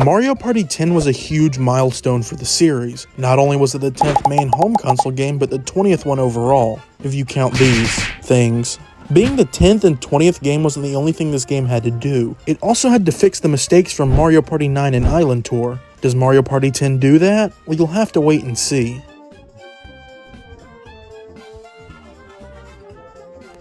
Mario Party 10 was a huge milestone for the series. Not only was it the 10th main home console game, but the 20th one overall, if you count these things. Being the 10th and 20th game wasn't the only thing this game had to do. It also had to fix the mistakes from Mario Party 9 and Island Tour. Does Mario Party 10 do that? Well, you'll have to wait and see.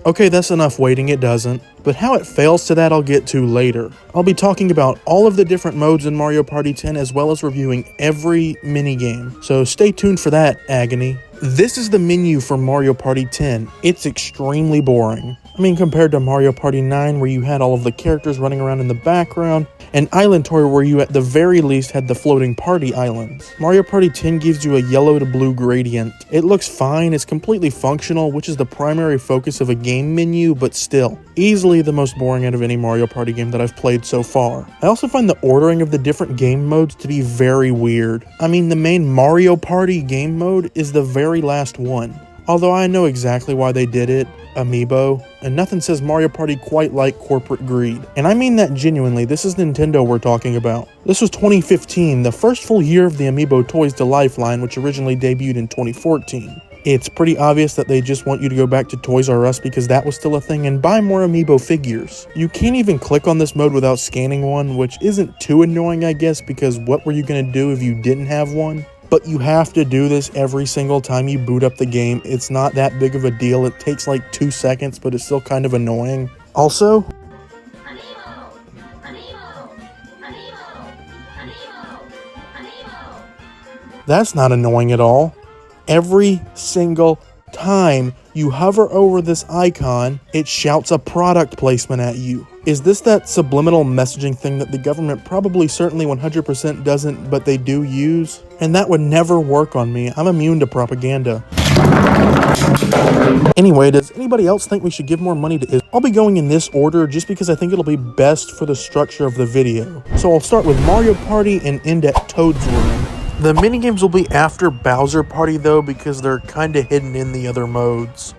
Okay, that's enough waiting, it doesn't. But how it fails to that I'll get to later. I'll be talking about all of the different modes in Mario Party 10 as well as reviewing every minigame. So stay tuned for that, agony. This is the menu for Mario Party 10. It's extremely boring. I mean, compared to Mario Party 9 where you had all of the characters running around in the background, and Island Tour where you at the very least had the floating party islands. Mario Party 10 gives you a yellow to blue gradient. It looks fine, it's completely functional, which is the primary focus of a game menu, but still, easily the most boring out of any Mario Party game that I've played so far. I also find the ordering of the different game modes to be very weird. I mean, the main Mario Party game mode is the very last one. Although I know exactly why they did it, Amiibo, and nothing says Mario Party quite like corporate greed. And I mean that genuinely, this is Nintendo we're talking about. This was 2015, the first full year of the Amiibo Toys to Life line, which originally debuted in 2014. It's pretty obvious that they just want you to go back to Toys R Us because that was still a thing and buy more Amiibo figures. You can't even click on this mode without scanning one, which isn't too annoying I guess, because what were you going to do if you didn't have one? But you have to do this every single time you boot up the game. It's not that big of a deal. It takes like 2 seconds, but it's still kind of annoying. Also, Amiibo! Amiibo! Amiibo! Amiibo! Amiibo! that's not annoying at all. Every single time you hover over this icon, it shouts a product placement at you. Is this that subliminal messaging thing that the government probably certainly 100% doesn't, but they do use? And that would never work on me. I'm immune to propaganda. Anyway, does anybody else think we should give more money to Israel? I'll be going in this order just because I think it'll be best for the structure of the video. So I'll start with Mario Party and end at Toad's Room. The minigames will be after Bowser Party though because they're kinda hidden in the other modes.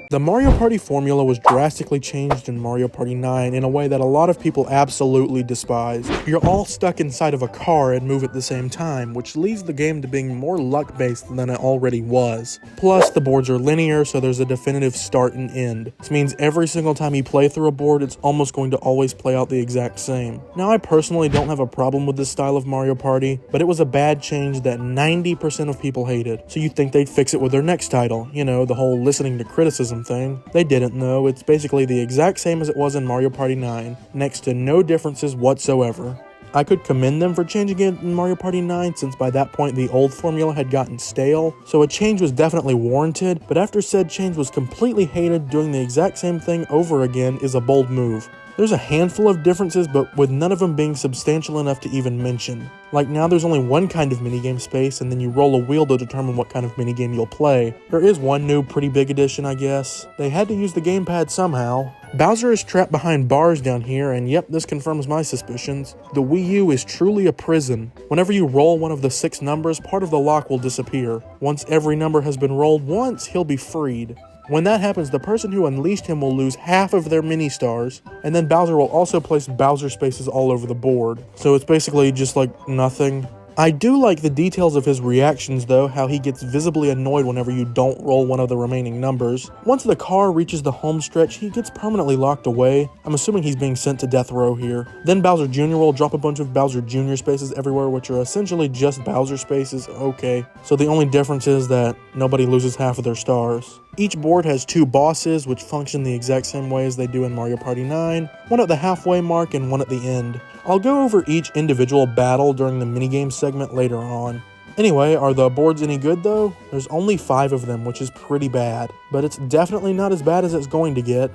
The Mario Party formula was drastically changed in Mario Party 9 in a way that a lot of people absolutely despise. You're all stuck inside of a car and move at the same time, which leads the game to being more luck-based than it already was. Plus, the boards are linear, so there's a definitive start and end. This means every single time you play through a board, it's almost going to always play out the exact same. Now, I personally don't have a problem with this style of Mario Party, but it was a bad change that 90% of people hated. So you'd think they'd fix it with their next title, you know, the whole listening to criticism thing. They didn't though. It's basically the exact same as it was in Mario Party 9, next to no differences whatsoever. I could commend them for changing it in Mario Party 9 since by that point the old formula had gotten stale, so a change was definitely warranted, but after said change was completely hated, doing the exact same thing over again is a bold move. There's a handful of differences, but with none of them being substantial enough to even mention. Like now there's only one kind of minigame space, and then you roll a wheel to determine what kind of minigame you'll play. There is one new pretty big addition, I guess. They had to use the gamepad somehow. Bowser is trapped behind bars down here, and yep, this confirms my suspicions. The Wii U is truly a prison. Whenever you roll one of the 6 numbers, part of the lock will disappear. Once every number has been rolled once, he'll be freed. When that happens, the person who unleashed him will lose half of their mini-stars, and then Bowser will also place Bowser spaces all over the board. So it's basically just like nothing. I do like the details of his reactions though, how he gets visibly annoyed whenever you don't roll one of the remaining numbers. Once the car reaches the home stretch, he gets permanently locked away. I'm assuming he's being sent to death row here. Then Bowser Jr. will drop a bunch of Bowser Jr. spaces everywhere, which are essentially just Bowser spaces, okay. So the only difference is that nobody loses half of their stars. Each board has 2 bosses, which function the exact same way as they do in Mario Party 9, one at the halfway mark and one at the end. I'll go over each individual battle during the minigame segment later on. Anyway, are the boards any good though? There's only 5 of them, which is pretty bad, but it's definitely not as bad as it's going to get.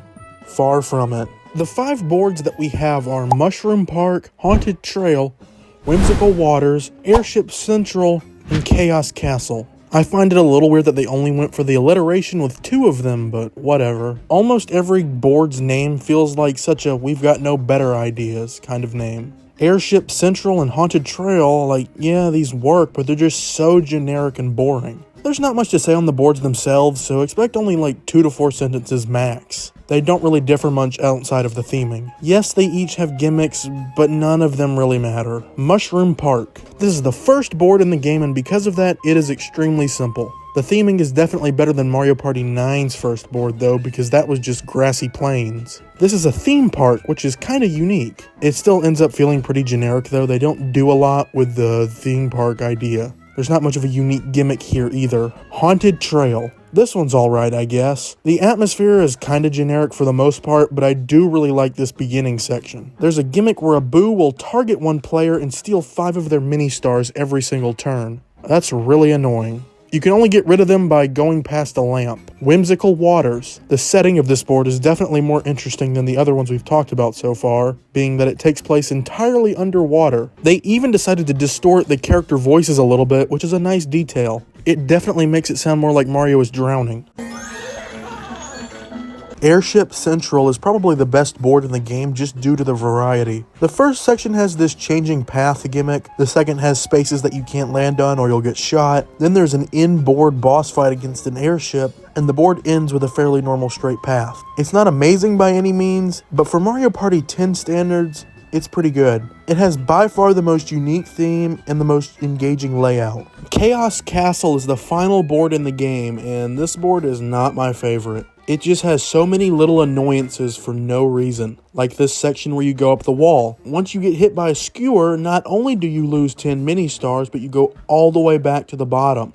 Far from it. The 5 boards that we have are Mushroom Park, Haunted Trail, Whimsical Waters, Airship Central, and Chaos Castle. I find it a little weird that they only went for the alliteration with 2 of them, but whatever. Almost every board's name feels like such a we've got no better ideas kind of name. Airship Central and Haunted Trail, like, yeah, these work, but they're just so generic and boring. There's not much to say on the boards themselves, so expect only like 2 to 4 sentences max. They don't really differ much outside of the theming. Yes, they each have gimmicks, but none of them really matter. Mushroom Park. This is the first board in the game, and because of that, it is extremely simple. The theming is definitely better than Mario Party 9's first board though, because that was just grassy plains. This is a theme park, which is kinda unique. It still ends up feeling pretty generic though. They don't do a lot with the theme park idea. There's not much of a unique gimmick here either. Haunted Trail. This one's alright, I guess. The atmosphere is kinda generic for the most part, but I do really like this beginning section. There's a gimmick where a boo will target one player and steal 5 of their mini stars every single turn. That's really annoying. You can only get rid of them by going past a lamp. Whimsical Waters. The setting of this board is definitely more interesting than the other ones we've talked about so far, being that it takes place entirely underwater. They even decided to distort the character voices a little bit, which is a nice detail. It definitely makes it sound more like Mario is drowning. Airship Central is probably the best board in the game just due to the variety. The first section has this changing path gimmick, the second has spaces that you can't land on or you'll get shot, then there's an in-board boss fight against an airship, and the board ends with a fairly normal straight path. It's not amazing by any means, but for Mario Party 10 standards, it's pretty good. It has by far the most unique theme and the most engaging layout. Chaos Castle is the final board in the game, and this board is not my favorite. It just has so many little annoyances for no reason, like this section where you go up the wall. Once you get hit by a skewer, not only do you lose 10 mini stars, but you go all the way back to the bottom.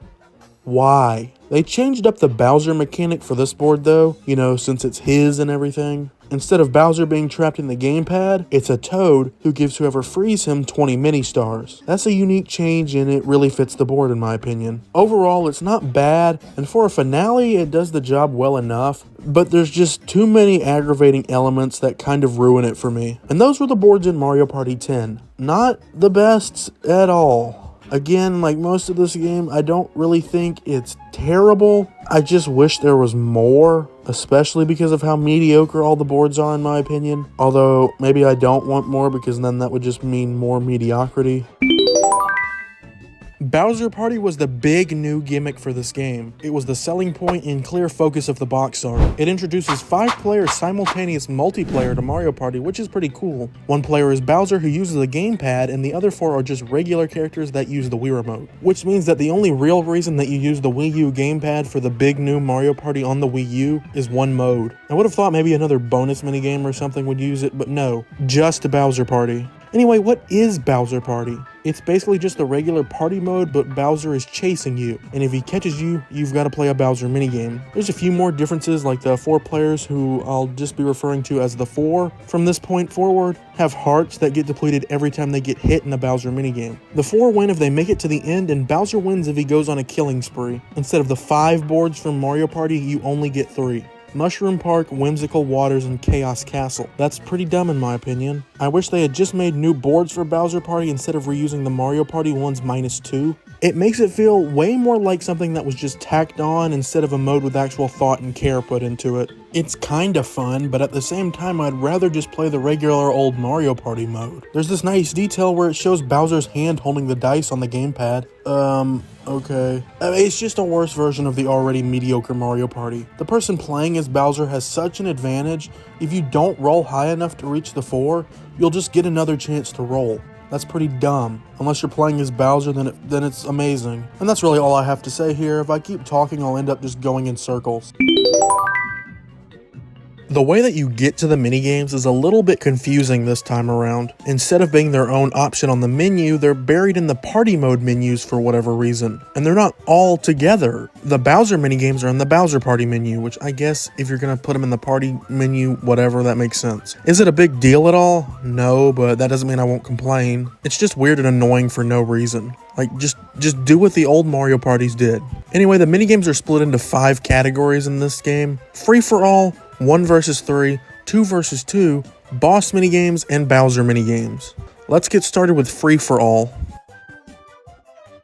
Why? They changed up the Bowser mechanic for this board though, you know, since it's his and everything. Instead of Bowser being trapped in the gamepad, it's a Toad who gives whoever frees him 20 mini stars. That's a unique change and it really fits the board in my opinion. Overall, it's not bad, and for a finale, it does the job well enough, but there's just too many aggravating elements that kind of ruin it for me. And those were the boards in Mario Party 10. Not the best at all. Again, like most of this game, I don't really think it's terrible. I just wish there was more, especially because of how mediocre all the boards are in my opinion. Although, maybe I don't want more because then that would just mean more mediocrity. Bowser Party was the big new gimmick for this game. It was the selling point and clear focus of the box art. It introduces 5-player simultaneous multiplayer to Mario Party, which is pretty cool. One player is Bowser who uses a gamepad, and the other 4 are just regular characters that use the Wii Remote. Which means that the only real reason that you use the Wii U gamepad for the big new Mario Party on the Wii U is one mode. I would have thought maybe another bonus minigame or something would use it, but no, just Bowser Party. Anyway, what is Bowser Party? It's basically just the regular party mode, but Bowser is chasing you, and if he catches you, you've got to play a Bowser minigame. There's a few more differences, like the 4 players, who I'll just be referring to as the 4 from this point forward, have hearts that get depleted every time they get hit in a Bowser minigame. The 4 win if they make it to the end, and Bowser wins if he goes on a killing spree. Instead of the 5 boards from Mario Party, you only get 3. Mushroom Park, Whimsical Waters, and Chaos Castle. That's pretty dumb in my opinion. I wish they had just made new boards for Bowser Party instead of reusing the Mario Party ones -2. It makes it feel way more like something that was just tacked on instead of a mode with actual thought and care put into it. It's kinda fun, but at the same time I'd rather just play the regular old Mario Party mode. There's this nice detail where it shows Bowser's hand holding the dice on the gamepad. Okay. It's just a worse version of the already mediocre Mario Party. The person playing as Bowser has such an advantage. If you don't roll high enough to reach the 4, you'll just get another chance to roll. That's pretty dumb. Unless you're playing as Bowser, then it's amazing. And that's really all I have to say here. If I keep talking, I'll end up just going in circles. The way that you get to the minigames is a little bit confusing this time around. Instead of being their own option on the menu, they're buried in the party mode menus for whatever reason. And they're not all together. The Bowser minigames are in the Bowser Party menu, which I guess if you're gonna put them in the party menu, whatever, that makes sense. Is it a big deal at all? No, but that doesn't mean I won't complain. It's just weird and annoying for no reason. Like, just do what the old Mario parties did. Anyway, the minigames are split into 5 categories in this game. Free-for-all, 1 versus 3, 2 versus 2, boss minigames, and Bowser minigames. Let's get started with free-for-all.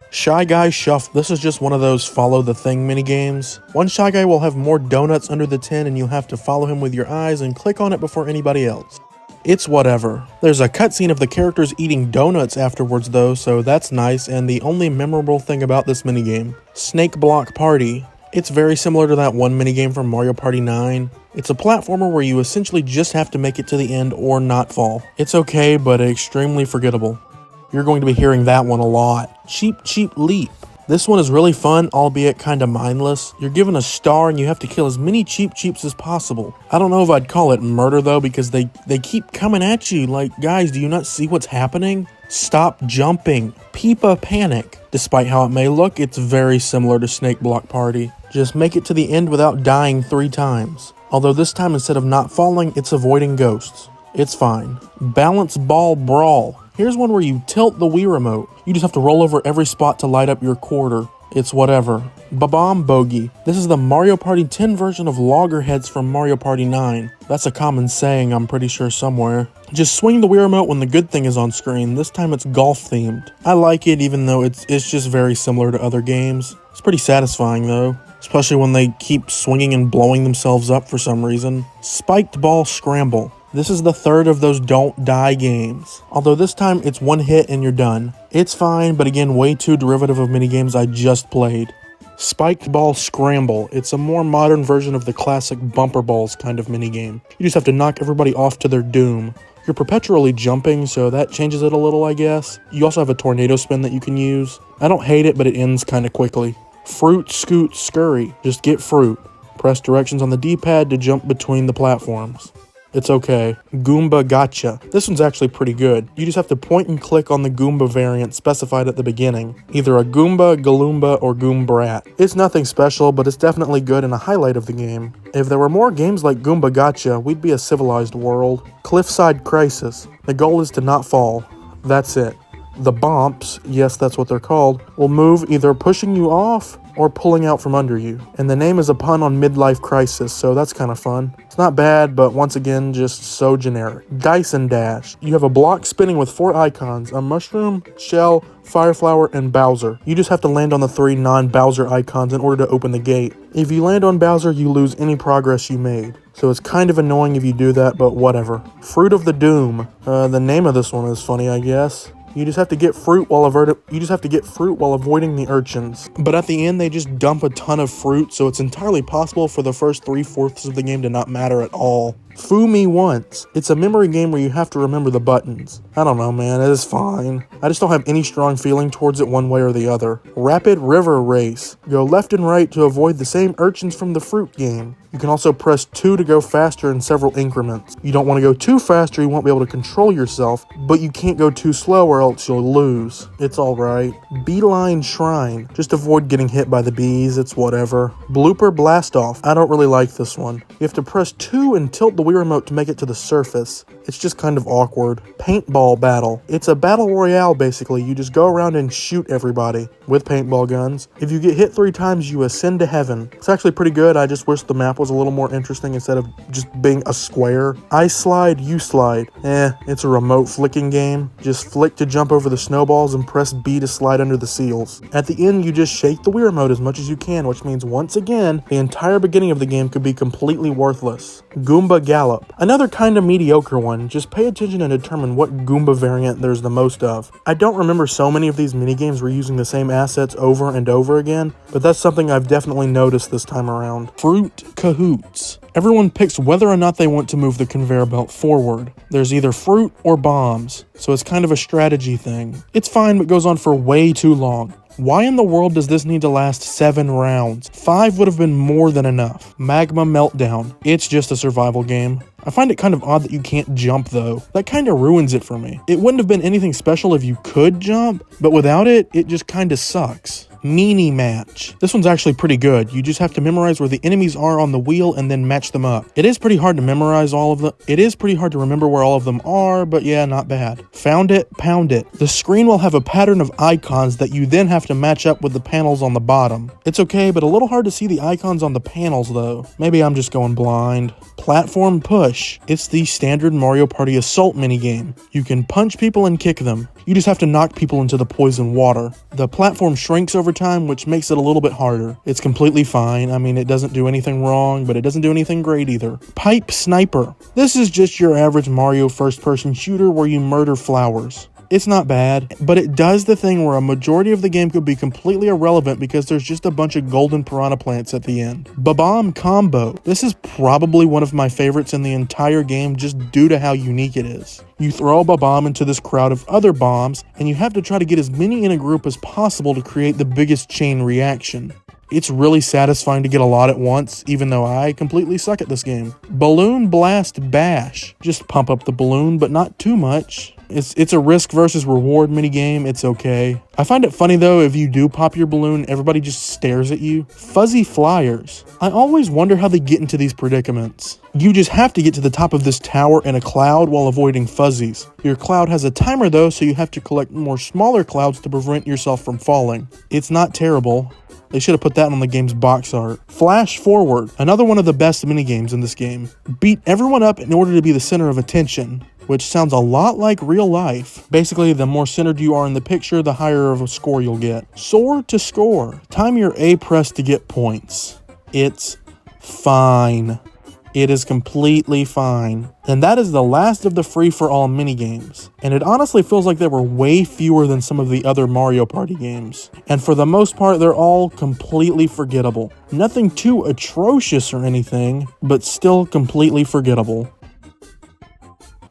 Shy Guy Shuffle. This is just one of those follow the thing minigames. One Shy Guy will have more donuts under the tin and you'll have to follow him with your eyes and click on it before anybody else. It's whatever. There's a cutscene of the characters eating donuts afterwards though, so that's nice, and the only memorable thing about this minigame, Snake Block Party. It's very similar to that one minigame from Mario Party 9. It's a platformer where you essentially just have to make it to the end or not fall. It's okay, but extremely forgettable. You're going to be hearing that one a lot. Cheep Cheep Leap. This one is really fun, albeit kinda mindless. You're given a star and you have to kill as many Cheep Cheeps as possible. I don't know if I'd call it murder though, because they keep coming at you. Like, guys, do you not see what's happening? Stop jumping. Peepa Panic. Despite how it may look, it's very similar to Snake Block Party. Just make it to the end without dying 3 times. Although this time, instead of not falling, it's avoiding ghosts. It's fine. Balance Ball Brawl. Here's one where you tilt the Wii remote. You just have to roll over every spot to light up your quarter. It's whatever. Ba-Bomb Bogey. This is the Mario Party 10 version of Loggerheads from Mario Party 9. That's a common saying, I'm pretty sure somewhere. Just swing the Wii remote when the good thing is on screen. This time it's golf themed. I like it even though it's just very similar to other games. It's pretty satisfying though. Especially when they keep swinging and blowing themselves up for some reason. Spiked Ball Scramble. This is the third of those don't die games. Although this time it's one hit and you're done. It's fine, but again, way too derivative of minigames I just played. Spiked Ball Scramble. It's a more modern version of the classic bumper balls kind of minigame. You just have to knock everybody off to their doom. You're perpetually jumping, so that changes it a little, I guess. You also have a tornado spin that you can use. I don't hate it, but it ends kinda quickly. Fruit Scoot Scurry. Just get fruit. Press directions on the D-pad to jump between the platforms. It's okay. Goomba Gotcha. This one's actually pretty good. You just have to point and click on the Goomba variant specified at the beginning. Either a Goomba, Galoomba, or Goombrat. It's nothing special, but it's definitely good and a highlight of the game. If there were more games like Goomba Gotcha, we'd be a civilized world. Cliffside Crisis. The goal is to not fall. That's it. The bomps, yes that's what they're called, will move either pushing you off or pulling out from under you. And the name is a pun on midlife crisis, so that's kind of fun. It's not bad, but once again, just so generic. Dyson Dash. You have a block spinning with 4 icons, a mushroom, shell, fire flower, and Bowser. You just have to land on the 3 non-Bowser icons in order to open the gate. If you land on Bowser, you lose any progress you made. So it's kind of annoying if you do that, but whatever. Fruit of the Doom. The name of this one is funny, I guess. You just have to get fruit while avoiding the urchins. But at the end, they just dump a ton of fruit, so it's entirely possible for the first 3/4 of the game to not matter at all. Fool Me Once. It's a memory game where you have to remember the buttons. I don't know, man, it is fine. I just don't have any strong feeling towards it one way or the other. Rapid River Race. Go left and right to avoid the same urchins from the fruit game. You can also press 2 to go faster in several increments. You don't want to go too fast or you won't be able to control yourself, but you can't go too slow or else you'll lose. It's alright. Beeline Shrine. Just avoid getting hit by the bees, it's whatever. Blooper Blast Off. I don't really like this one. You have to press 2 and tilt the Wii remote to make it to the surface. It's just kind of awkward. Paintball Battle. It's a battle royale basically. You just go around and shoot everybody with paintball guns. If you get hit 3 times, you ascend to heaven. It's actually pretty good. I just wish the map was a little more interesting instead of just being a square. I Slide, You Slide. It's a remote flicking game. Just flick to jump over the snowballs and press B to slide under the seals. At the end, you just shake the Wii remote as much as you can, which means once again, the entire beginning of the game could be completely worthless. Goomba Gallop. Another kind of mediocre one. Just pay attention and determine what Goomba variant there's the most of. I don't remember so many of these minigames were using the same assets over and over again, but that's something I've definitely noticed this time around. Fruit Cahoots. Everyone picks whether or not they want to move the conveyor belt forward. There's either fruit or bombs, so it's kind of a strategy thing. It's fine, but goes on for way too long. Why in the world does this need to last 7 rounds? 5 would have been more than enough. Magma Meltdown. It's just a survival game. I find it kind of odd that you can't jump though. That kind of ruins it for me. It wouldn't have been anything special if you could jump, but without it, it just kind of sucks. Meanie Match. This one's actually pretty good. You just have to memorize where the enemies are on the wheel and then match them up. It is pretty hard to memorize all of them. It is pretty hard to remember where all of them are, but yeah, not bad. Found It, Pound It. The screen will have a pattern of icons that you then have to match up with the panels on the bottom. It's okay, but a little hard to see the icons on the panels though. Maybe I'm just going blind. Platform Push. It's the standard Mario Party assault minigame. You can punch people and kick them. You just have to knock people into the poison water. The platform shrinks over over time, which makes it a little bit harder. It's completely fine. I mean, it doesn't do anything wrong, but it doesn't do anything great either. Pipe Sniper. This is just your average Mario first-person shooter where you murder flowers. It's not bad, but it does the thing where a majority of the game could be completely irrelevant because there's just a bunch of golden piranha plants at the end. Bomb Combo. This is probably one of my favorites in the entire game just due to how unique it is. You throw a bomb into this crowd of other bombs, and you have to try to get as many in a group as possible to create the biggest chain reaction. It's really satisfying to get a lot at once, even though I completely suck at this game. Balloon Blast Bash. Just pump up the balloon, but not too much. It's a risk versus reward minigame, it's okay. I find it funny though, if you do pop your balloon, everybody just stares at you. Fuzzy Flyers. I always wonder how they get into these predicaments. You just have to get to the top of this tower in a cloud while avoiding fuzzies. Your cloud has a timer though, so you have to collect more smaller clouds to prevent yourself from falling. It's not terrible. They should have put that on the game's box art. Flash Forward. Another one of the best minigames in this game. Beat everyone up in order to be the center of attention, which sounds a lot like real life. Basically, the more centered you are in the picture, the higher of a score you'll get. Soar to Score. Time your A press to get points. It's fine. It is completely fine. And that is the last of the free-for-all minigames. And it honestly feels like there were way fewer than some of the other Mario Party games. And for the most part, they're all completely forgettable. Nothing too atrocious or anything, but still completely forgettable.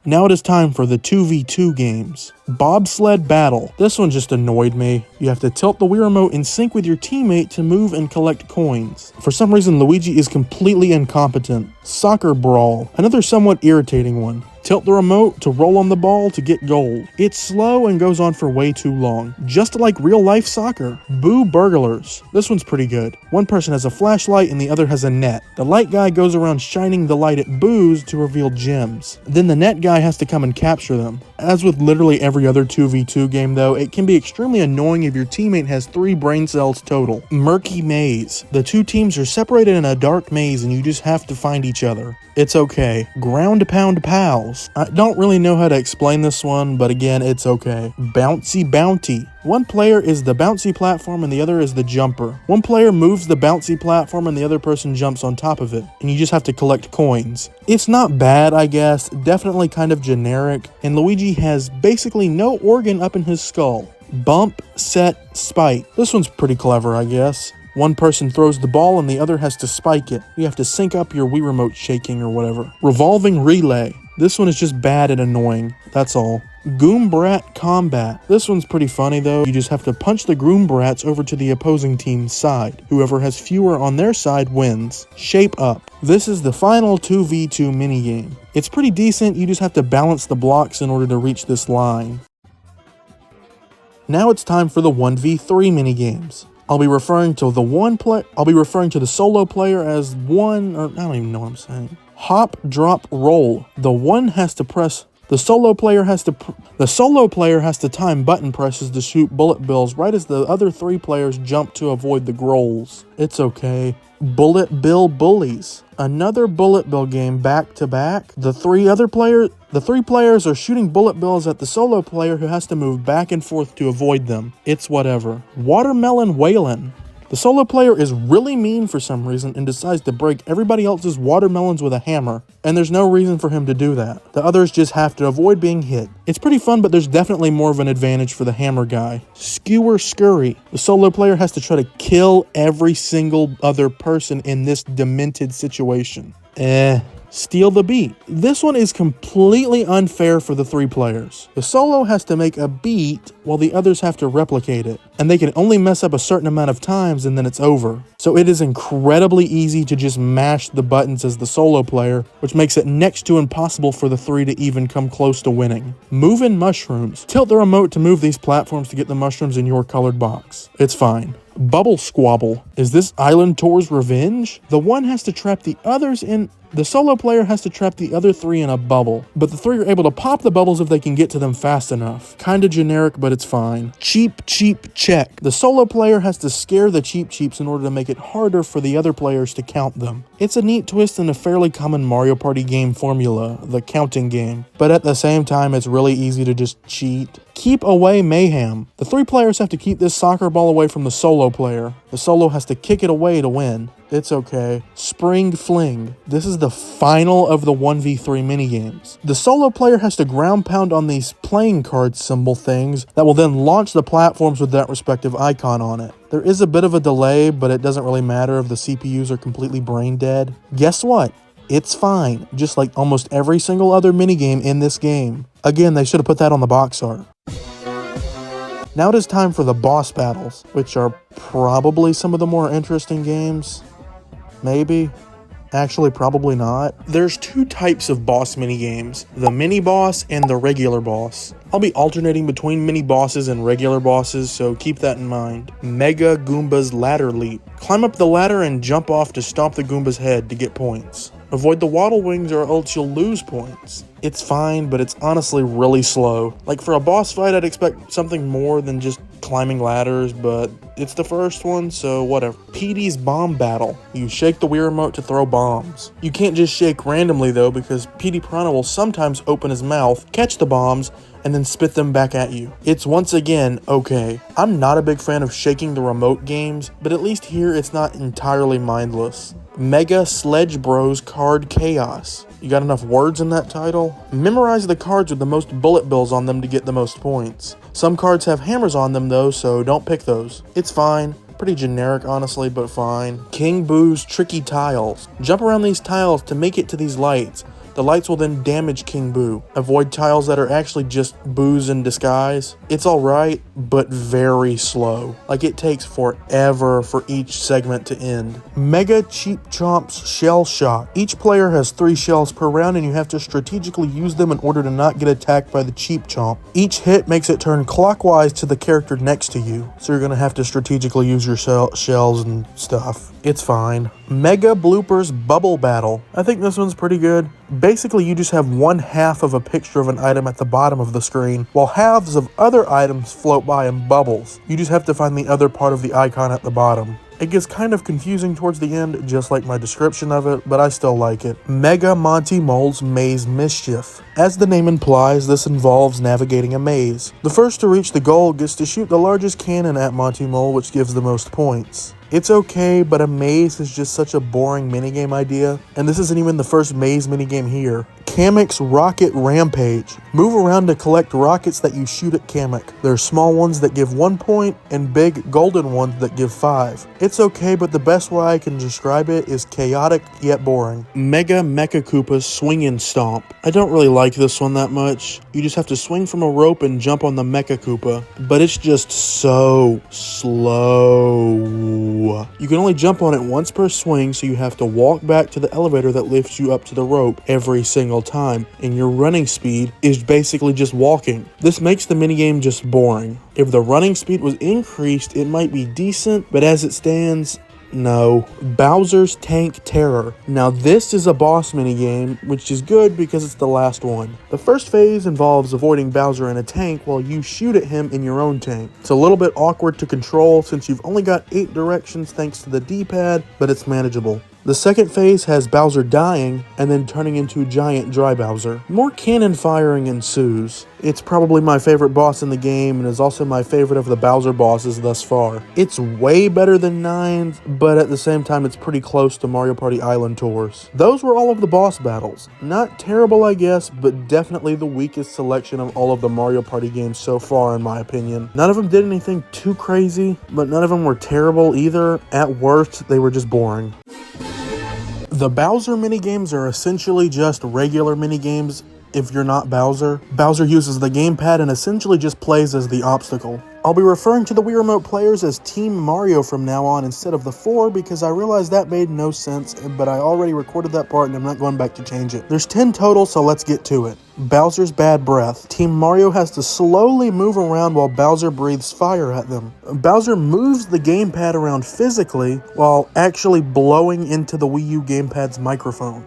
Now it is time for the 2v2 games. Bobsled Battle. This one just annoyed me. You have to tilt the Wii Remote in sync with your teammate to move and collect coins. For some reason, Luigi is completely incompetent. Soccer Brawl. Another somewhat irritating one. Tilt the remote to roll on the ball to get gold. It's slow and goes on for way too long, just like real life soccer. Boo Burglars. This one's pretty good. One person has a flashlight and the other has a net. The light guy goes around shining the light at boos to reveal gems. Then the net guy has to come and capture them. As with literally every other 2v2 game though, it can be extremely annoying if your teammate has 3 brain cells total. Murky Maze. The two teams are separated in a dark maze and you just have to find each other. It's okay. Ground Pound Pals. I don't really know how to explain this one, but again, it's okay. Bouncy Bounty. One player is the bouncy platform and the other is the jumper. One player moves the bouncy platform and the other person jumps on top of it, and you just have to collect coins. It's not bad, I guess, definitely kind of generic, and Luigi has basically no organ up in his skull. Bump, Set, Spike. This one's pretty clever, I guess. One person throws the ball and the other has to spike it. You have to sync up your Wii Remote shaking or whatever. Revolving Relay. This one is just bad and annoying. That's all. Goombrat Combat. This one's pretty funny though. You just have to punch the Goombrats over to the opposing team's side. Whoever has fewer on their side wins. Shape Up. This is the final 2v2 minigame. It's pretty decent, you just have to balance the blocks in order to reach this line. Now it's time for the 1v3 minigames. I'll be referring to the solo player as one, or I don't even know what I'm saying. Hop, drop, roll. The solo player has to time button presses to shoot bullet bills right as the other 3 players jump to avoid the grolls. It's okay. Bullet Bill Bullies. Another bullet bill game back to back. The 3 players are shooting bullet bills at the solo player who has to move back and forth to avoid them. It's whatever. Watermelon Waylon. The solo player is really mean for some reason and decides to break everybody else's watermelons with a hammer, and there's no reason for him to do that. The others just have to avoid being hit. It's pretty fun, but there's definitely more of an advantage for the hammer guy. Skewer Scurry. The solo player has to try to kill every single other person in this demented situation. Steal the Beat. This one is completely unfair for the 3 players. The solo has to make a beat while the others have to replicate it, and they can only mess up a certain amount of times and then it's over. So it is incredibly easy to just mash the buttons as the solo player, which makes it next to impossible for the 3 to even come close to winning. Movin' Mushrooms. Tilt the remote to move these platforms to get the mushrooms in your colored box. It's fine. Bubble Squabble. Is this Island Tour's revenge? The solo player has to trap the other 3 in a bubble, but the 3 are able to pop the bubbles if they can get to them fast enough. Kinda generic, but it's fine. Cheep Cheep Check. The solo player has to scare the Cheep Cheeps in order to make it harder for the other players to count them. It's a neat twist in a fairly common Mario Party game formula, the counting game, but at the same time it's really easy to just cheat. Keep away mayhem. The 3 players have to keep this soccer ball away from the solo player. The solo has to kick it away to win. It's okay. Spring Fling. This is the final of the 1v3 minigames. The solo player has to ground pound on these playing card symbol things that will then launch the platforms with that respective icon on it. There is a bit of a delay, but it doesn't really matter if the CPUs are completely brain dead. Guess what? It's fine, just like almost every single other minigame in this game. Again, they should have put that on the box art. Now it is time for the boss battles, which are probably some of the more interesting games. Maybe. Actually, probably not. There's 2 types of boss minigames, the mini boss and the regular boss. I'll be alternating between mini bosses and regular bosses, so keep that in mind. Mega Goomba's Ladder Leap. Climb up the ladder and jump off to stomp the Goomba's head to get points. Avoid the waddle wings or else you'll lose points. It's fine, but it's honestly really slow. Like for a boss fight, I'd expect something more than just climbing ladders, but it's the first one, so whatever. Petey's Bomb Battle. You shake the Wii Remote to throw bombs. You can't just shake randomly though, because Petey Piranha will sometimes open his mouth, catch the bombs, and then spit them back at you. It's once again okay. I'm not a big fan of shaking the remote games, but at least here it's not entirely mindless. Mega Sledge Bros Card Chaos. You got enough words in that title? Memorize the cards with the most bullet bills on them to get the most points. Some cards have hammers on them though, so don't pick those. It's fine. Pretty generic honestly, but fine. King Boo's Tricky Tiles. Jump around these tiles to make it to these lights. The lights will then damage King Boo. Avoid tiles that are actually just boos in disguise. It's alright, but very slow. Like it takes forever for each segment to end. Mega Cheap Chomp's Shell Shock. Each player has 3 shells per round and you have to strategically use them in order to not get attacked by the Cheap Chomp. Each hit makes it turn clockwise to the character next to you, so you're going to have to strategically use your shells and stuff. It's fine. Mega Bloopers Bubble Battle. I think this one's pretty good. Basically, you just have one half of a picture of an item at the bottom of the screen, while halves of other items float by in bubbles. You just have to find the other part of the icon at the bottom. It gets kind of confusing towards the end, just like my description of it, but I still like it. Mega Monty Mole's Maze Mischief. As the name implies, this involves navigating a maze. The first to reach the goal gets to shoot the largest cannon at Monty Mole, which gives the most points. It's okay, but a maze is just such a boring minigame idea, and this isn't even the first maze minigame here. Kamek's Rocket Rampage. Move around to collect rockets that you shoot at Kamek. There are small ones that give 1 point and big golden ones that give 5. It's okay, but the best way I can describe it is chaotic yet boring. Mega Mecha Koopa's Swing and Stomp. I don't really like this one that much. You just have to swing from a rope and jump on the Mecha Koopa, but it's just so slow. You can only jump on it once per swing, so you have to walk back to the elevator that lifts you up to the rope every single time, and your running speed is basically just walking. This makes the minigame just boring. If the running speed was increased, it might be decent, but as it stands, no. Bowser's Tank Terror. Now this is a boss minigame, which is good because it's the last one. The first phase involves avoiding Bowser in a tank while you shoot at him in your own tank. It's a little bit awkward to control since you've only got 8 directions thanks to the D-pad, but it's manageable. The second phase has Bowser dying and then turning into giant dry Bowser. More cannon firing ensues. It's probably my favorite boss in the game and is also my favorite of the Bowser bosses thus far. It's way better than 9's, but at the same time it's pretty close to Mario Party Island Tours. Those were all of the boss battles. Not terrible I guess, but definitely the weakest selection of all of the Mario Party games so far in my opinion. None of them did anything too crazy, but none of them were terrible either. At worst, they were just boring. The Bowser minigames are essentially just regular minigames if you're not Bowser. Bowser uses the gamepad and essentially just plays as the obstacle. I'll be referring to the Wii Remote players as Team Mario from now on instead of the 4 because I realized that made no sense, but I already recorded that part and I'm not going back to change it. There's 10 total, so let's get to it. Bowser's Bad Breath. Team Mario has to slowly move around while Bowser breathes fire at them. Bowser moves the gamepad around physically while actually blowing into the Wii U gamepad's microphone.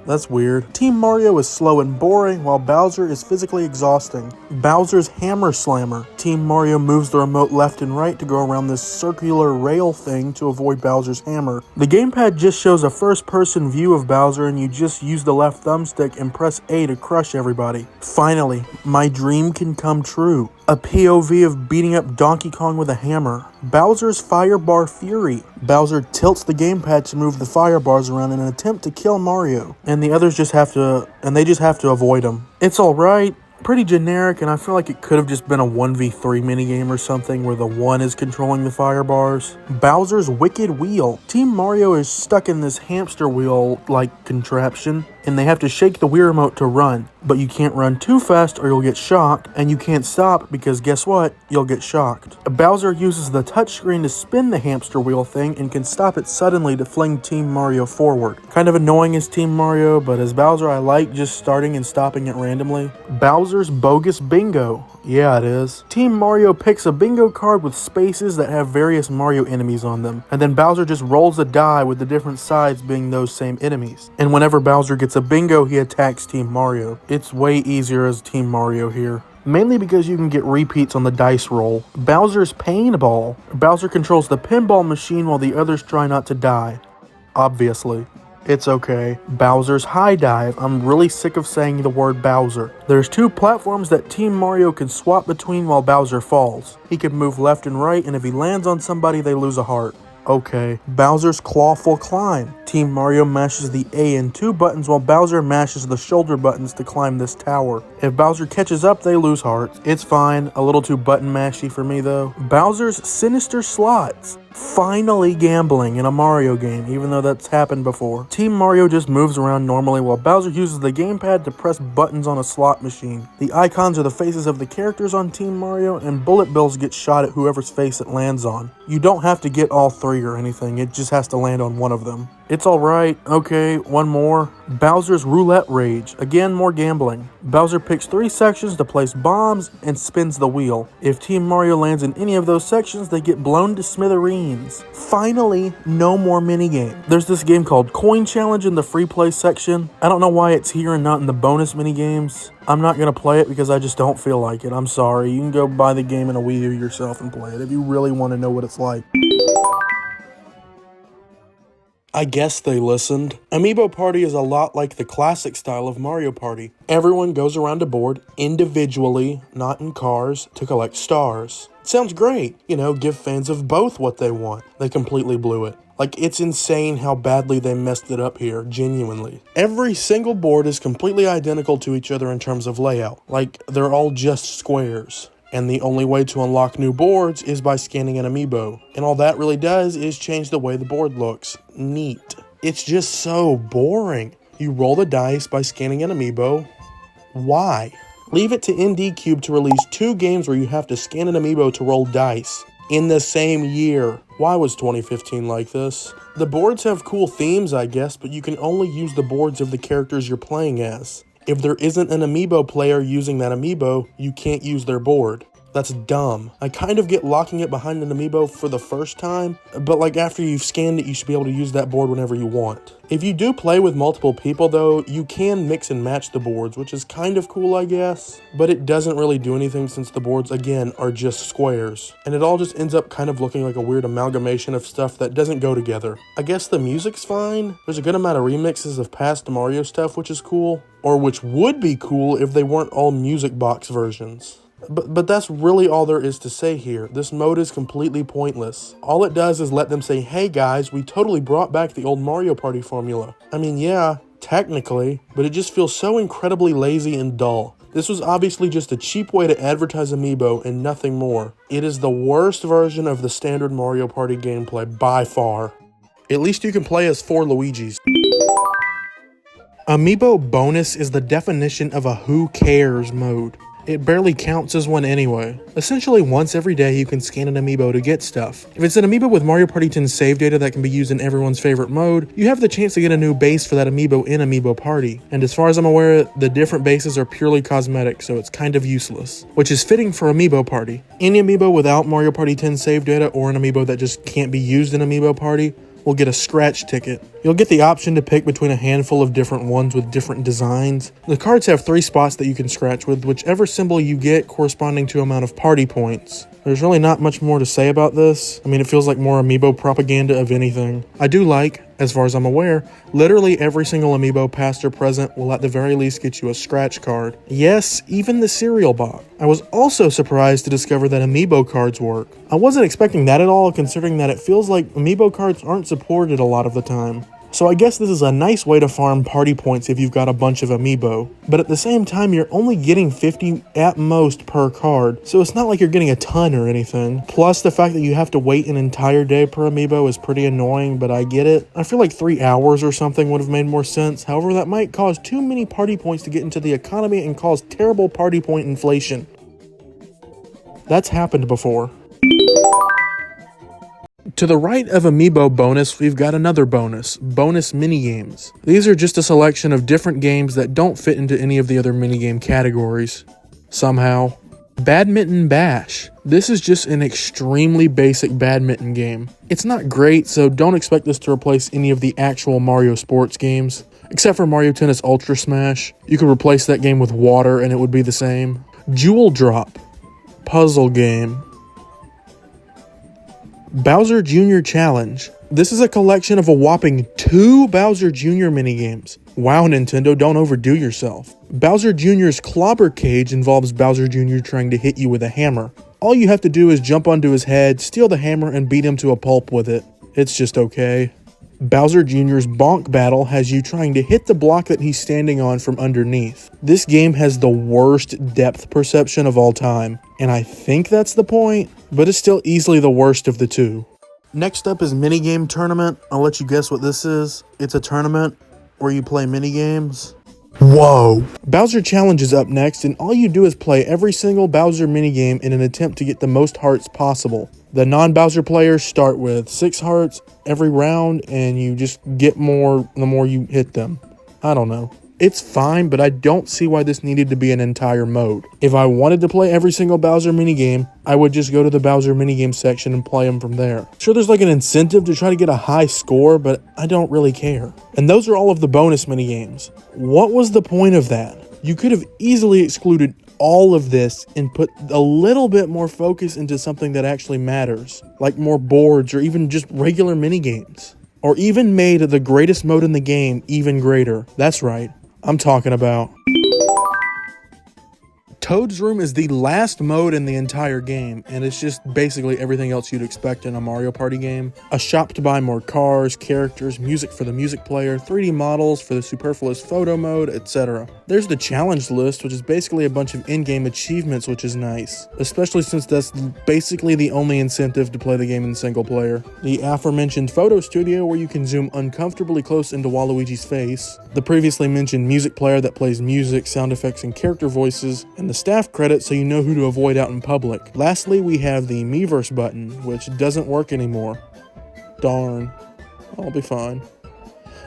That's weird. Team Mario is slow and boring, while Bowser is physically exhausting. Bowser's Hammer Slammer. Team Mario moves the remote left and right to go around this circular rail thing to avoid Bowser's hammer. The gamepad just shows a first-person view of Bowser, and you just use the left thumbstick and press A to crush everybody. Finally, my dream can come true. A POV of beating up Donkey Kong with a hammer. Bowser's Fire Bar Fury. Bowser tilts the gamepad to move the fire bars around in an attempt to kill Mario, and the others just have to avoid him. It's alright. Pretty generic, and I feel like it could have just been a 1v3 minigame or something where the one is controlling the fire bars. Bowser's Wicked Wheel. Team Mario is stuck in this hamster wheel-like contraption, and they have to shake the Wii remote to run. But you can't run too fast or you'll get shocked, and you can't stop because guess what? You'll get shocked. Bowser uses the touchscreen to spin the hamster wheel thing and can stop it suddenly to fling Team Mario forward. Kind of annoying as Team Mario, but as Bowser I like just starting and stopping it randomly. Bowser's Bogus Bingo. Yeah, it is. Team Mario picks a bingo card with spaces that have various Mario enemies on them, and then Bowser just rolls a die with the different sides being those same enemies. And whenever Bowser gets a bingo, he attacks Team Mario. It's way easier as Team Mario here. Mainly because you can get repeats on the dice roll. Bowser's Paintball. Bowser controls the pinball machine while the others try not to die. Obviously. It's okay. Bowser's High Dive. I'm really sick of saying the word Bowser. There's two platforms that Team Mario can swap between while Bowser falls. He can move left and right, and if he lands on somebody, they lose a heart. Okay. Bowser's Clawful Climb. Team Mario mashes the A and 2 buttons while Bowser mashes the shoulder buttons to climb this tower. If Bowser catches up, they lose hearts. It's fine. A little too button mashy for me though. Bowser's Sinister Slots. Finally gambling in a Mario game, even though that's happened before. Team Mario just moves around normally while Bowser uses the gamepad to press buttons on a slot machine. The icons are the faces of the characters on Team Mario, and bullet bills get shot at whoever's face it lands on. You don't have to get all three or anything, it just has to land on one of them. It's alright. Okay, one more. Bowser's Roulette Rage. Again, more gambling. Bowser picks 3 sections to place bombs and spins the wheel. If Team Mario lands in any of those sections, they get blown to smithereens. Finally, no more minigame. There's this game called Coin Challenge in the free play section. I don't know why it's here and not in the bonus minigames. I'm not going to play it because I just don't feel like it. I'm sorry. You can go buy the game in a Wii U yourself and play it if you really want to know what it's like. I guess they listened. Amiibo Party is a lot like the classic style of Mario Party. Everyone goes around a board individually, not in cars, to collect stars. It sounds great. You know, give fans of both what they want. They completely blew it. Like, it's insane how badly they messed it up here, genuinely. Every single board is completely identical to each other in terms of layout. Like, they're all just squares. And the only way to unlock new boards is by scanning an amiibo. And all that really does is change the way the board looks. Neat. It's just so boring. You roll the dice by scanning an amiibo. Why? Leave it to ND Cube to release 2 games where you have to scan an amiibo to roll dice in the same year. Why was 2015 like this? The boards have cool themes, I guess, but you can only use the boards of the characters you're playing as. If there isn't an amiibo player using that amiibo, you can't use their board. That's dumb. I kind of get locking it behind an amiibo for the first time, but like after you've scanned it, you should be able to use that board whenever you want. If you do play with multiple people though, you can mix and match the boards, which is kind of cool I guess, but it doesn't really do anything since the boards again are just squares. And it all just ends up kind of looking like a weird amalgamation of stuff that doesn't go together. I guess the music's fine. There's a good amount of remixes of past Mario stuff, which is cool, or which would be cool if they weren't all music box versions. But that's really all there is to say here. This mode is completely pointless. All it does is let them say, hey guys, we totally brought back the old Mario Party formula. I mean, yeah, technically, but it just feels so incredibly lazy and dull. This was obviously just a cheap way to advertise Amiibo and nothing more. It is the worst version of the standard Mario Party gameplay by far. At least you can play as 4 Luigis. Amiibo bonus is the definition of a who cares mode. It barely counts as one anyway. Essentially, once every day you can scan an amiibo to get stuff. If it's an amiibo with Mario Party 10 save data that can be used in everyone's favorite mode, you have the chance to get a new base for that amiibo in Amiibo Party. And as far as I'm aware, the different bases are purely cosmetic, so it's kind of useless. Which is fitting for Amiibo Party. Any amiibo without Mario Party 10 save data or an amiibo that just can't be used in Amiibo Party will get a scratch ticket. You'll get the option to pick between a handful of different ones with different designs. The cards have 3 spots that you can scratch with whichever symbol you get corresponding to amount of party points. There's really not much more to say about this. I mean, it feels like more Amiibo propaganda of anything. I do like, as far as I'm aware, literally every single Amiibo past or present will at the very least get you a scratch card. Yes, even the cereal box. I was also surprised to discover that Amiibo cards work. I wasn't expecting that at all, considering that it feels like Amiibo cards aren't supported a lot of the time. So I guess this is a nice way to farm party points if you've got a bunch of Amiibo. But at the same time, you're only getting 50 at most per card, so it's not like you're getting a ton or anything. Plus, the fact that you have to wait an entire day per Amiibo is pretty annoying, but I get it. I feel like 3 hours or something would have made more sense. However, that might cause too many party points to get into the economy and cause terrible party point inflation. That's happened before. To the right of Amiibo bonus, we've got another bonus minigames. These are just a selection of different games that don't fit into any of the other minigame categories. Somehow. Badminton Bash. This is just an extremely basic badminton game. It's not great, so don't expect this to replace any of the actual Mario sports games. Except for Mario Tennis Ultra Smash. You could replace that game with water and it would be the same. Jewel Drop. Puzzle game. Bowser Jr. Challenge. This is a collection of a whopping 2 Bowser Jr. minigames. Wow, Nintendo, don't overdo yourself. Bowser Jr.'s Clobber Cage involves Bowser Jr. trying to hit you with a hammer. All you have to do is jump onto his head, steal the hammer, and beat him to a pulp with it. It's just okay. Bowser Jr.'s Bonk Battle has you trying to hit the block that he's standing on from underneath. This game has the worst depth perception of all time, and I think that's the point, but it's still easily the worst of the two. Next up is Minigame Tournament. I'll let you guess what this is. It's a tournament where you play minigames. Whoa! Bowser Challenge is up next, and all you do is play every single Bowser minigame in an attempt to get the most hearts possible. The non-Bowser players start with 6 hearts every round, and you just get more the more you hit them. I don't know. It's fine, but I don't see why this needed to be an entire mode. If I wanted to play every single Bowser minigame, I would just go to the Bowser minigame section and play them from there. Sure, there's like an incentive to try to get a high score, but I don't really care. And those are all of the bonus minigames. What was the point of that? You could have easily excluded all of this and put a little bit more focus into something that actually matters, like more boards or even just regular minigames. Or even made the greatest mode in the game even greater. That's right. I'm talking about Toad's Room is the last mode in the entire game, and it's just basically everything else you'd expect in a Mario Party game. A shop to buy more cars, characters, music for the music player, 3D models for the superfluous photo mode, etc. There's the challenge list, which is basically a bunch of in-game achievements, which is nice, especially since that's basically the only incentive to play the game in single player. The aforementioned photo studio, where you can zoom uncomfortably close into Waluigi's face. The previously mentioned music player that plays music, sound effects, and character voices, and the staff credit so you know who to avoid out in public. Lastly, we have the Miiverse button, which doesn't work anymore. Darn. I'll be fine.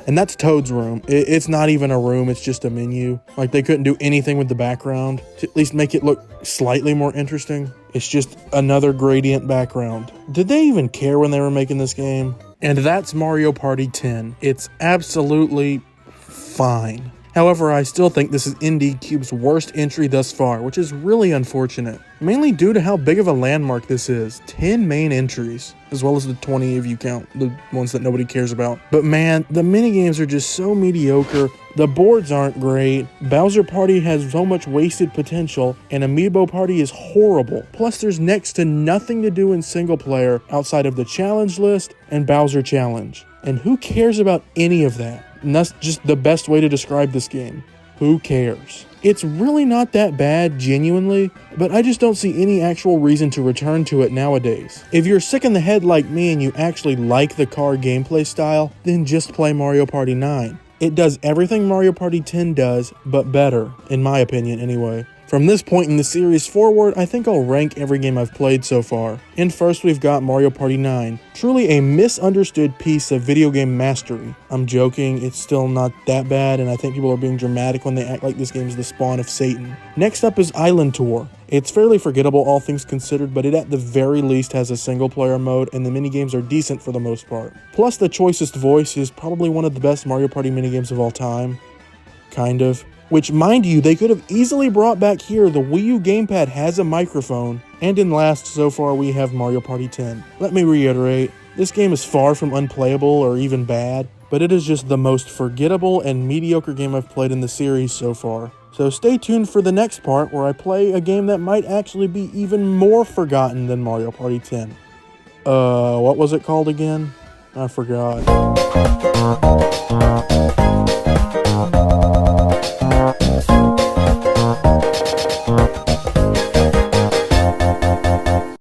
And that's Toad's Room. It's not even a room, it's just a menu. Like, they couldn't do anything with the background to at least make it look slightly more interesting. It's just another gradient background. Did they even care when they were making this game? And that's Mario Party 10. It's absolutely fine. However, I still think this is Indie Cube's worst entry thus far, which is really unfortunate. Mainly due to how big of a landmark this is. 10 main entries, as well as the 20 if you count the ones that nobody cares about. But man, the minigames are just so mediocre, the boards aren't great, Bowser Party has so much wasted potential, and Amiibo Party is horrible. Plus there's next to nothing to do in single player outside of the challenge list and Bowser Challenge. And who cares about any of that? And that's just the best way to describe this game. Who cares? It's really not that bad, genuinely, but I just don't see any actual reason to return to it nowadays. If you're sick in the head like me and you actually like the car gameplay style, then just play Mario Party 9. It does everything Mario Party 10 does, but better, in my opinion anyway. From this point in the series forward, I think I'll rank every game I've played so far. And first we've got Mario Party 9. Truly a misunderstood piece of video game mastery. I'm joking, it's still not that bad, and I think people are being dramatic when they act like this game is the spawn of Satan. Next up is Island Tour. It's fairly forgettable all things considered, but it at the very least has a single player mode, and the minigames are decent for the most part. Plus the choicest voice is probably one of the best Mario Party minigames of all time. Kind of. Which, mind you, they could have easily brought back here. The Wii U gamepad has a microphone. And in last, so far, we have Mario Party 10. Let me reiterate, this game is far from unplayable or even bad, but it is just the most forgettable and mediocre game I've played in the series so far. So stay tuned for the next part where I play a game that might actually be even more forgotten than Mario Party 10. What was it called again? I forgot.